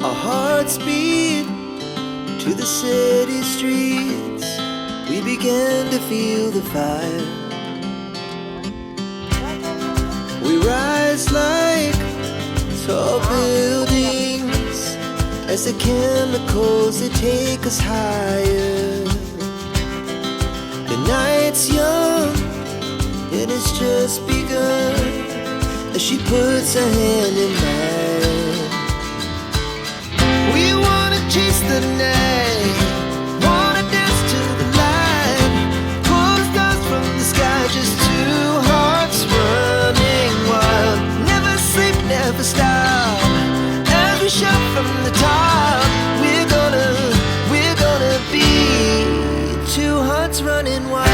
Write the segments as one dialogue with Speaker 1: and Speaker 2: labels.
Speaker 1: Our hearts beat to the city streets. We began to feel the fire. We rise like tall buildings as the chemicals they take us higher. The night's young and it's just begun as she puts her hand in mine. We wanna chase the night, wanna dance to the light, pull the stars from the sky, just two hearts running wild. Never sleep, never stop, as we shout from the top. We're gonna be two hearts running wild.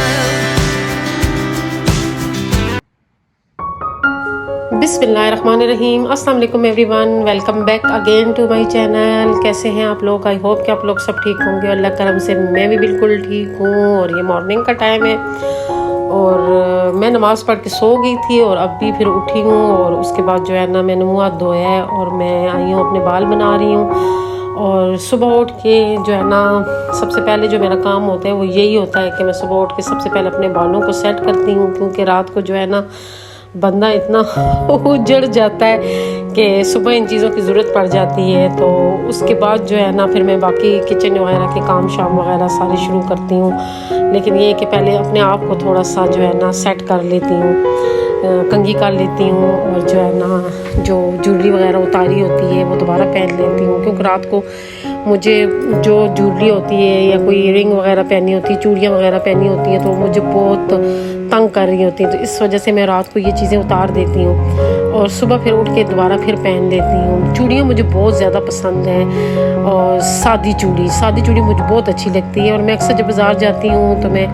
Speaker 2: बिस्मिल्लाहिर्रहमानिर्रहीम। अस्सलाम वालेकुम everyone, welcome back again to my channel. कैसे हैं आप लोग? I hope कि आप लोग सब ठीक होंगे। अल्लाह करम से मैं भी बिल्कुल ठीक हूँ। और ये मॉर्निंग का टाइम है और मैं नमाज़ पढ़ के सो गई थी और अब भी फिर उठी हूँ। और उसके बाद जो है ना मैंने मुँह हाथ धोया है और मैं आई हूँ अपने बाल बना रही हूँ। और सुबह उठ के जो है ना सबसे पहले जो मेरा काम होता है वो यही होता है कि मैं सुबह उठ के सबसे पहले अपने बालों को सेट करती हूँ, क्योंकि रात को जो है ना बंदा इतना उजड़ जाता है कि सुबह इन चीज़ों की ज़रूरत पड़ जाती है। तो उसके बाद जो है ना फिर मैं बाकी किचन वगैरह के काम शाम वगैरह सारे शुरू करती हूँ। लेकिन ये कि पहले अपने आप को थोड़ा सा जो है ना सेट कर लेती हूँ, कंघी कर लेती हूँ और जो है ना जो ज्वेलरी वगैरह उतारी होती है वो दोबारा पहन लेती हूँ, क्योंकि रात को मुझे जो ज्वेलरी होती है या कोई रिंग वगैरह पहनी होती है, चूड़ियाँ वगैरह पहनी होती हैं तो मुझे बहुत तंग कर रही होती हैं। तो इस वजह से मैं रात को ये चीज़ें उतार देती हूँ और सुबह फिर उठ के दोबारा फिर पहन लेती हूँ। चूड़ियाँ मुझे बहुत ज़्यादा पसंद हैं और सादी चूड़ी मुझे बहुत अच्छी लगती है। और मैं अक्सर जब बाज़ार जाती हूँ तो मैं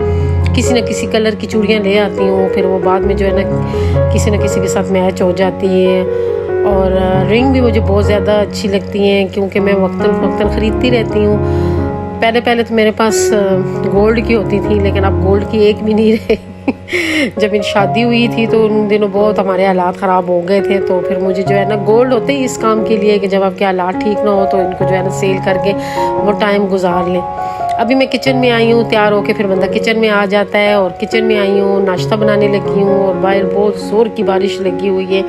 Speaker 2: किसी न किसी कलर की चूड़ियाँ ले आती हूँ, फिर वो बाद में जो है ना किसी के साथ मैच हो जाती है। और रिंग भी मुझे बहुत ज़्यादा अच्छी लगती हैं, क्योंकि मैं वक्तन ख़रीदती रहती हूँ। पहले तो मेरे पास गोल्ड की होती थी, लेकिन अब गोल्ड की एक भी नहीं रही। जब मेरी शादी हुई थी तो उन दिनों बहुत हमारे हालात ख़राब हो गए थे, तो फिर मुझे जो है ना गोल्ड होते ही इस काम के लिए कि जब आपके हालात ठीक ना हो तो इनको जो है ना सेल करके वो टाइम गुजार लें। अभी मैं किचन में आई हूँ, तैयार होके फिर बंदा किचन में आ जाता है और किचन में आई हूँ, नाश्ता बनाने लगी हूँ और बाहर बहुत ज़ोर की बारिश लगी हुई है।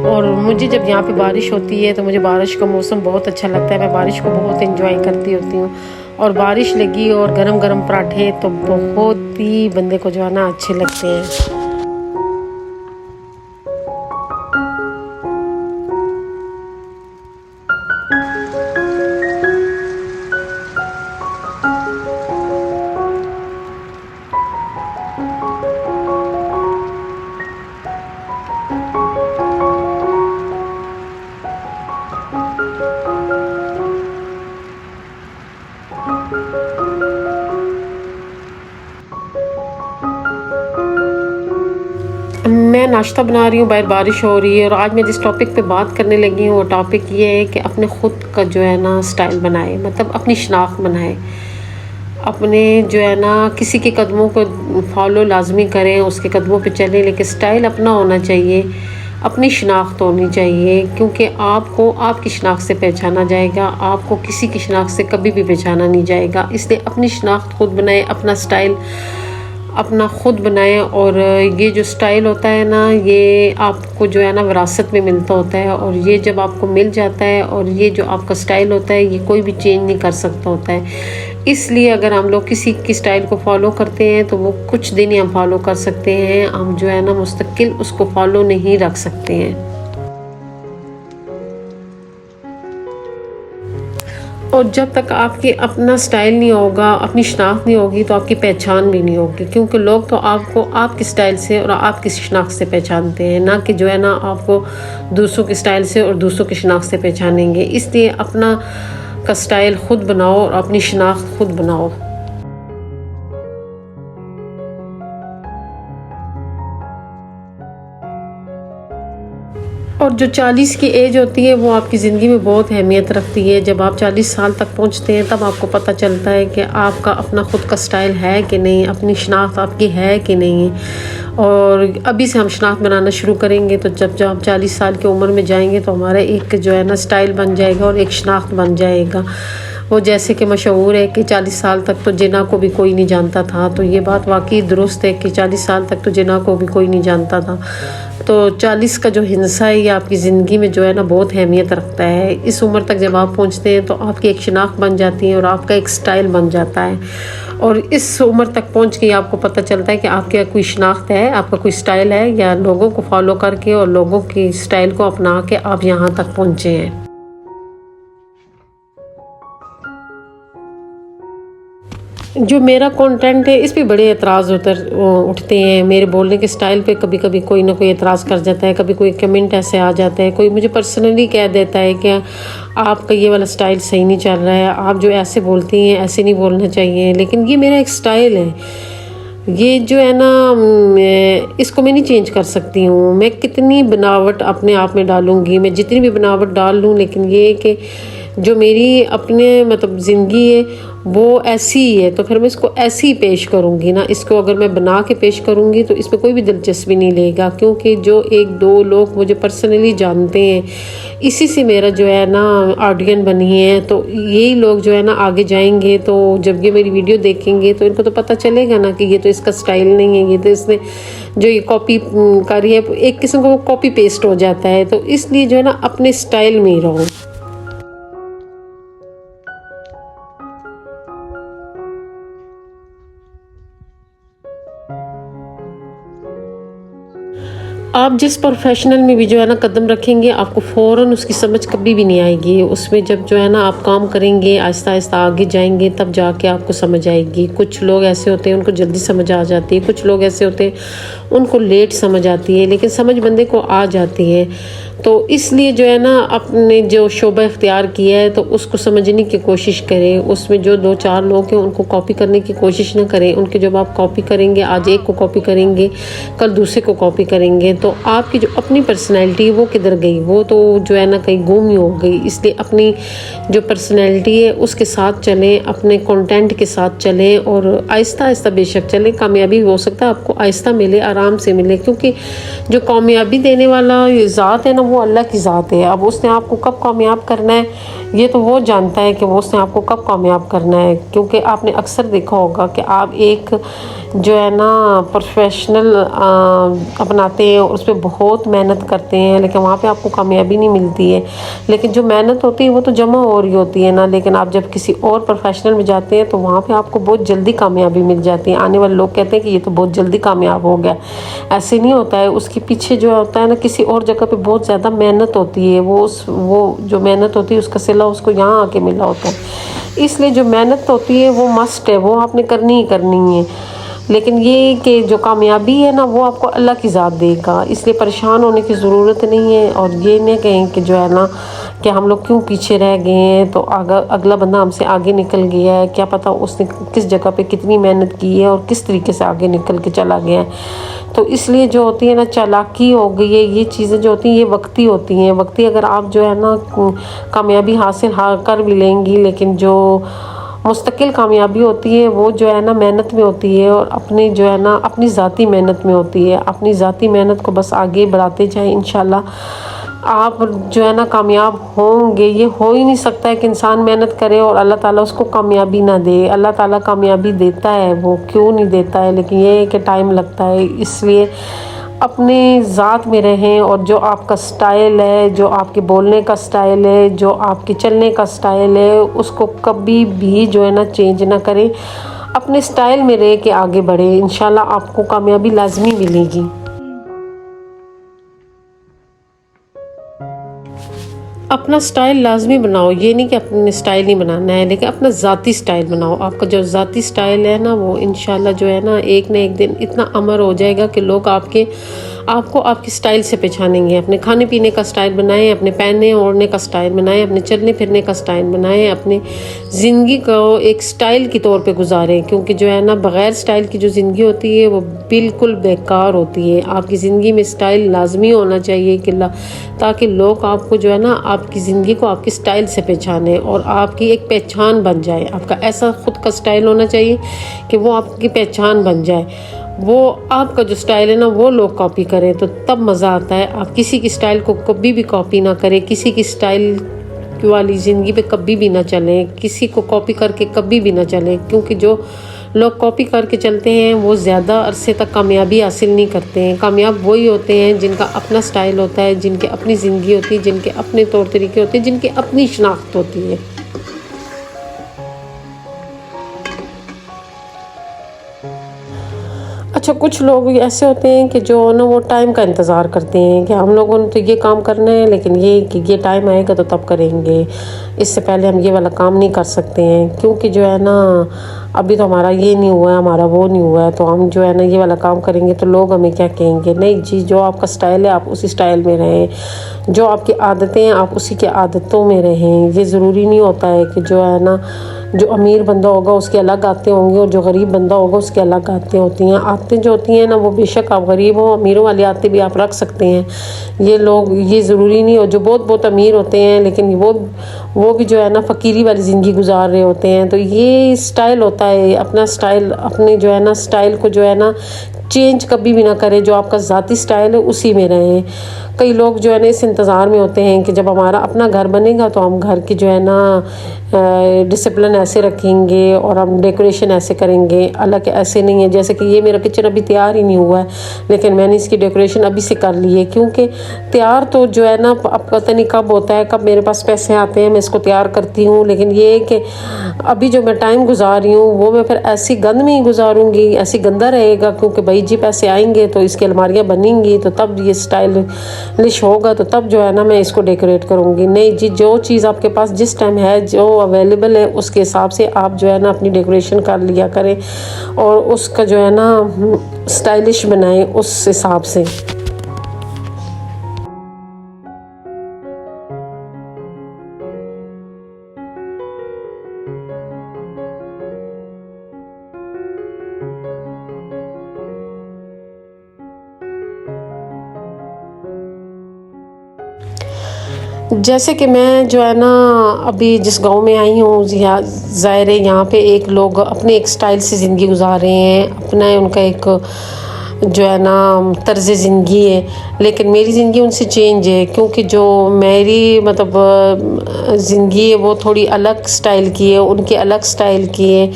Speaker 2: और मुझे जब यहाँ पे बारिश होती है तो मुझे बारिश का मौसम बहुत अच्छा लगता है, मैं बारिश को बहुत एंजॉय करती होती हूँ। और बारिश लगी और गरम गरम पराठे तो बहुत ही बंदे को जो है ना अच्छे लगते हैं। मैं नाश्ता बना रही हूँ, बाहर बारिश हो रही है और आज मैं जिस टॉपिक पे बात करने लगी हूँ वो टॉपिक ये है कि अपने ख़ुद का जो है ना स्टाइल बनाए, मतलब अपनी शनाख्त बनाए। अपने जो है ना किसी के कदमों को फॉलो लाजमी करें, उसके कदमों पे चलें, लेकिन स्टाइल अपना होना चाहिए, अपनी शनाख्त होनी चाहिए, क्योंकि आपको आपकी शनाख्त से पहचाना जाएगा, आपको किसी की शनाख्त से कभी भी पहचाना नहीं जाएगा। इसलिए अपनी शनाख्त खुद बनाएं, अपना स्टाइल अपना ख़ुद बनाएं। और ये जो स्टाइल होता है ना ये आपको जो है ना विरासत में मिलता होता है, और ये जब आपको मिल जाता है और ये जो आपका स्टाइल होता है ये कोई भी चेंज नहीं कर सकता होता है। इसलिए अगर हम लोग किसी की स्टाइल को फॉलो करते हैं तो वो कुछ दिन ही हम फॉलो कर सकते हैं, हम जो है ना मुस्तकिल उसको फॉलो नहीं रख सकते हैं। और जब तक आपकी अपना स्टाइल नहीं होगा, अपनी शनाख्त नहीं होगी तो आपकी पहचान भी नहीं होगी, क्योंकि लोग तो आपको आपके स्टाइल से और आपकी शनाख्त से पहचानते हैं, ना कि जो है ना आपको दूसरों के स्टाइल से और दूसरों की शनाख्त से पहचानेंगे। इसलिए अपना का स्टाइल ख़ुद बनाओ और अपनी शनाख्त ख़ुद बनाओ। और जो 40 की एज होती है वो आपकी ज़िंदगी में बहुत अहमियत रखती है। जब आप 40 साल तक पहुंचते हैं तब आपको पता चलता है कि आपका अपना ख़ुद का स्टाइल है कि नहीं, अपनी शनाख्त आपकी है कि नहीं। और अभी से हम शनाख्त बनाना शुरू करेंगे तो जब आप 40 साल की उम्र में जाएंगे तो हमारा एक जो है ना स्टाइल बन जाएगा और एक शनाख्त बन जाएगा। वो जैसे कि मशहूर है कि 40 साल तक तो जिना को भी कोई नहीं जानता था, तो ये बात वाकई दुरुस्त है कि 40 साल तक तो जिना को भी कोई नहीं जानता था। तो 40 का जो हिस्सा है ये आपकी ज़िंदगी में जो है ना बहुत अहमियत रखता है। इस उम्र तक जब आप पहुंचते हैं तो आपकी एक शनाख्त बन जाती है और आपका एक स्टाइल बन जाता है। और इस उम्र तक पहुंच के आपको पता चलता है कि आपकी कोई शनाख्त है, आपका कोई स्टाइल है, या लोगों को फॉलो करके और लोगों की स्टाइल को अपना के आप यहाँ तक पहुँचे हैं। जो मेरा कंटेंट है इस पे बड़े एतराज़ उठते हैं। मेरे बोलने के स्टाइल पे कभी कभी कोई ना कोई एतराज़ कर जाता है, कभी कोई कमेंट ऐसे आ जाता है, कोई मुझे पर्सनली कह देता है कि आपका ये वाला स्टाइल सही नहीं चल रहा है, आप जो ऐसे बोलती हैं ऐसे नहीं बोलना चाहिए। लेकिन ये मेरा एक स्टाइल है, ये जो है ना इसको मैं नहीं चेंज कर सकती हूँ। मैं कितनी बनावट अपने आप में डालूँगी, मैं जितनी भी बनावट डाल लूँ, लेकिन ये कि जो मेरी अपने मतलब ज़िंदगी है वो ऐसी ही है, तो फिर मैं इसको ऐसे ही पेश करूँगी ना। इसको अगर मैं बना के पेश करूँगी तो इसमें कोई भी दिलचस्पी नहीं लेगा, क्योंकि जो एक दो लोग मुझे पर्सनली जानते हैं इसी से मेरा जो है ना ऑडियंस बनी है। तो यही लोग जो है ना आगे जाएंगे तो जब ये मेरी वीडियो देखेंगे तो इनको तो पता चलेगा ना कि ये तो इसका स्टाइल नहीं है, ये तो इसने जो ये कॉपी करी है, एक किस्म का वो कॉपी पेस्ट हो जाता है। तो इसलिए जो है ना अपने स्टाइल में ही रहो। आप जिस प्रोफेशनल में भी जो है ना कदम रखेंगे आपको फ़ौरन उसकी समझ कभी भी नहीं आएगी। उसमें जब जो है ना आप काम करेंगे, आहिस्ता आहिस्ता आगे जाएंगे, तब जाके आपको समझ आएगी। कुछ लोग ऐसे होते हैं उनको जल्दी समझ आ जाती है, कुछ लोग ऐसे होते हैं उनको लेट समझ आती है, लेकिन समझ बंदे को आ जाती है। तो इसलिए जो है ना अपने जो शोबा इख्तियार किया है तो उसको समझने की कोशिश करें। उसमें जो दो चार लोग हैं उनको कॉपी करने की कोशिश ना करें। उनके जब आप कॉपी करेंगे, आज एक को कॉपी करेंगे, कल दूसरे को कॉपी करेंगे, तो आपकी जो अपनी पर्सनैलिटी है वो किधर गई? वो तो जो है ना कहीं गुम ही हो गई। इसलिए अपनी जो पर्सनैलिटी है उसके साथ चलें, अपने कंटेंट के साथ चलें और आहिस्ता आहिस्ता बेशक चलें। कामयाबी हो सकता है आपको आहिस्ता मिले, आराम से मिले, क्योंकि जो कामयाबी देने वाला ज़ात है ना वो अल्लाह की ज़ात है। अब उसने आपको कब कामयाब करना है ये तो वो जानता है कि वो उसने आपको कब कामयाब करना है। क्योंकि आपने अक्सर देखा होगा कि आप एक जो है ना प्रोफेशनल अपनाते हैं और उस पर बहुत मेहनत करते हैं, लेकिन वहाँ पे आपको कामयाबी नहीं मिलती है। लेकिन जो मेहनत होती है वो तो जमा हो रही होती है ना। लेकिन आप जब किसी और प्रोफेशनल में जाते हैं तो वहाँ पे आपको बहुत जल्दी कामयाबी मिल जाती है। आने वाले लोग कहते हैं कि ये तो बहुत जल्दी कामयाब हो गया, ऐसे नहीं होता है। उसके पीछे जो होता है ना किसी और जगह पे बहुत ज़्यादा मेहनत होती है। वो जो मेहनत होती है उसका सिला उसको यहाँ आके मिला होता है। इसलिए जो मेहनत होती है वो मस्ट है, वो आपने करनी ही करनी है। लेकिन ये कि जो कामयाबी है ना वो आपको अल्लाह की ज़ात देगा, इसलिए परेशान होने की ज़रूरत नहीं है। और ये नहीं कहें कि जो है ना कि हम लोग क्यों पीछे रह गए हैं, तो अगला बंदा हमसे आगे निकल गया है, क्या पता उसने किस जगह पे कितनी मेहनत की है और किस तरीके से आगे निकल के चला गया है। तो इसलिए जो होती है ना चालाकी हो गई है, ये चीज़ें जो होती हैं ये वक्ती होती हैं। वक्ती अगर आप जो है ना कामयाबी हासिल कर भी लेंगी, लेकिन जो मुस्तकिल कामयाबी होती है वो जो है ना मेहनत में होती है और अपनी जो है ना अपनी ज़ाती मेहनत में होती है। अपनी ज़ाती मेहनत को बस आगे बढ़ाते जाएं, इंशाल्लाह आप जो है ना कामयाब होंगे। ये हो ही नहीं सकता है कि इंसान मेहनत करे और अल्लाह ताला उसको कामयाबी ना दे। अल्लाह ताला कामयाबी देता है, वो क्यों नहीं देता है, लेकिन ये है कि टाइम लगता है। इसलिए अपने ज़ात में रहें और जो आपका स्टाइल है, जो आपके बोलने का स्टाइल है, जो आपके चलने का स्टाइल है, उसको कभी भी जो है ना चेंज ना करें। अपने स्टाइल में रह के आगे बढ़े, इंशाल्लाह आपको कामयाबी लाजमी मिलेगी। अपना स्टाइल लाजमी बनाओ, ये नहीं कि अपने स्टाइल नहीं बनाना है, लेकिन अपना ज़ाती स्टाइल बनाओ। आपका जो ज़ाती स्टाइल है ना, वो इंशाल्लाह जो है ना एक दिन इतना अमर हो जाएगा कि लोग आपको आपके स्टाइल से पहचानेंगे। अपने खाने पीने का स्टाइल बनाएं, अपने पहनने ओढ़ने का स्टाइल बनाएं, अपने चलने फिरने का स्टाइल बनाएं, अपनी ज़िंदगी को एक स्टाइल के तौर पे गुजारें। क्योंकि जो है ना बग़ैर स्टाइल की जो ज़िंदगी होती है वो बिल्कुल बेकार होती है। आपकी ज़िंदगी में स्टाइल लाजमी होना चाहिए कि ताकि लोग आपको जो है ना आपकी ज़िंदगी को आपकी स्टाइल से पहचाने और आपकी एक पहचान बन जाए। आपका ऐसा ख़ुद का स्टाइल होना चाहिए कि वो आपकी पहचान बन जाए। वो आपका जो स्टाइल है ना वो लोग कॉपी करें तो तब मज़ा आता है। आप किसी की स्टाइल को कभी भी कॉपी ना करें, किसी की स्टाइल वाली ज़िंदगी पे कभी भी ना चलें, किसी को कॉपी करके कभी भी ना चलें। क्योंकि जो लोग कॉपी करके चलते हैं वो ज़्यादा अरसे तक कामयाबी हासिल नहीं करते हैं। कामयाब वही होते हैं जिनका अपना स्टाइल होता है, जिनके अपनी ज़िंदगी होती है, जिनके अपने तौर तरीके होते हैं, जिनकी अपनी शनाख्त होती है। अच्छा, कुछ लोग ऐसे होते हैं कि जो ना वो टाइम का इंतज़ार करते हैं कि हम लोगों ने तो ये काम करना है, लेकिन ये टाइम आएगा तो तब करेंगे, इससे पहले हम ये वाला काम नहीं कर सकते हैं। क्योंकि जो है ना अभी तो हमारा ये नहीं हुआ है, हमारा वो नहीं हुआ है, तो हम जो है ना ये वाला काम करेंगे तो लोग हमें क्या कहेंगे। नहीं जी, जो आपका स्टाइल है आप उसी स्टाइल में रहें, जो आपकी आदतें हैं आप उसी की आदतों में रहें। ये ज़रूरी नहीं होता है कि जो है ना जो अमीर बंदा होगा उसके अलग आते होंगे और जो गरीब बंदा होगा उसके अलग आते होती हैं। आदतें जो होती हैं ना वो बेशक आप गरीब हो, अमीरों वाली आदतें भी आप रख सकते हैं। ये ज़रूरी नहीं हो। जो बहुत अमीर होते हैं लेकिन वो भी जो है ना फ़कीरी वाली ज़िंदगी गुजार रहे होते हैं। तो ये स्टाइल होता है, अपना स्टाइल अपने जो है ना स्टाइल को जो है ना चेंज कभी भी ना करें। जो आपका ज़ाती स्टाइल है उसी में रहें। कई लोग जो है ना इस इंतज़ार में होते हैं कि जब हमारा अपना घर बनेगा तो हम घर की जो है ना डिसिप्लिन ऐसे रखेंगे और हम डेकोरेशन ऐसे करेंगे। अलग ऐसे नहीं है, जैसे कि ये मेरा किचन अभी तैयार ही नहीं हुआ है लेकिन मैंने इसकी डेकोरेशन अभी से कर ली है। क्योंकि तैयार तो जो है ना अब पता नहीं कब होता है, कब मेरे पास पैसे आते हैं मैं इसको तैयार करती हूँ। लेकिन ये है कि अभी जो मैं टाइम गुजार रही हूँ वो मैं फिर ऐसी गंद में ही गुजारूँगी, ऐसी गंदा रहेगा। क्योंकि भाई जी पैसे आएंगे तो इसकी अलमारियाँ बनेंगी तो तब ये स्टाइलिश होगा, तो तब जो है ना मैं इसको डेकोरेट करूँगी। नहीं जी, जो चीज़ आपके पास जिस टाइम है, जो अवेलेबल है, उसके हिसाब से आप जो है ना अपनी डेकोरेशन कर लिया करें और उसका जो है ना स्टाइलिश बनाएं उस हिसाब से। जैसे कि मैं जो है ना अभी जिस गांव में आई हूँ, ज़ाहिर है यहाँ पे एक लोग अपने एक स्टाइल से ज़िंदगी गुजार रहे हैं, अपना उनका एक जो है ना तर्ज़ ज़िंदगी है। लेकिन मेरी ज़िंदगी उनसे चेंज है। क्योंकि जो मेरी मतलब ज़िंदगी है वो थोड़ी अलग स्टाइल की है, उनकी अलग स्टाइल की है।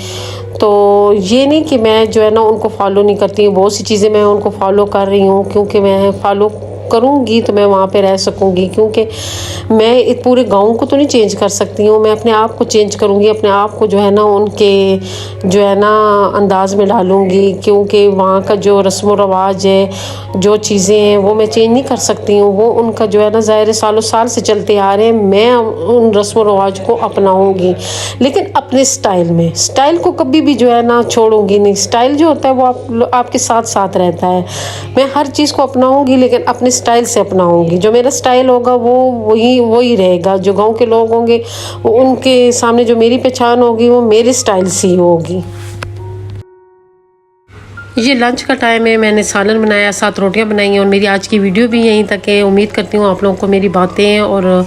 Speaker 2: तो ये नहीं कि मैं जो है ना उनको फॉलो नहीं करती हूँ, बहुत सी चीज़ें मैं उनको फॉलो कर रही हूँ। क्योंकि मैं फॉलो करूँगी तो मैं वहाँ पे रह सकूँगी। क्योंकि मैं पूरे गांव को तो नहीं चेंज कर सकती हूँ, मैं अपने आप को चेंज करूँगी, अपने आप को जो है ना उनके जो है ना अंदाज में डालूँगी। क्योंकि वहाँ का जो रस्म व रवाज है, जो चीज़ें हैं वो मैं चेंज नहीं कर सकती हूँ। वो उनका जो है ना ज़ाहिर सालों साल से चलते आ रहे हैं, मैं उन रस्म व रवाज को अपनाऊँगी लेकिन अपने स्टाइल में। स्टाइल को कभी भी जो है ना छोड़ूंगी नहीं। स्टाइल जो होता है वो आपके साथ साथ रहता है। मैं हर चीज़ को अपनाऊँगी लेकिन अपने स्टाइल से अपनाऊँगी। जो मेरा स्टाइल होगा वो वही रहेगा। जो गांव के लोग होंगे उनके सामने जो मेरी पहचान होगी वो मेरे स्टाइल से ही होगी। ये लंच का टाइम है, मैंने सालन बनाया, 7 रोटियां बनाई हैं और मेरी आज की वीडियो भी यहीं तक है। उम्मीद करती हूँ आप लोगों को मेरी बातें और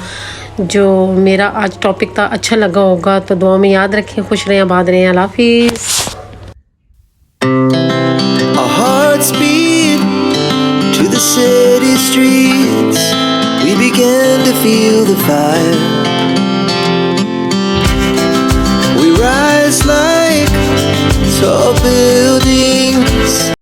Speaker 2: जो मेरा आज टॉपिक था अच्छा लगा होगा। तो दुआ में याद रखें, खुश रहें, आबाद रहें। अल्लाह हाफिज़।
Speaker 1: Our hearts beat to the city streets. We began to feel the fire. We rise like tall buildings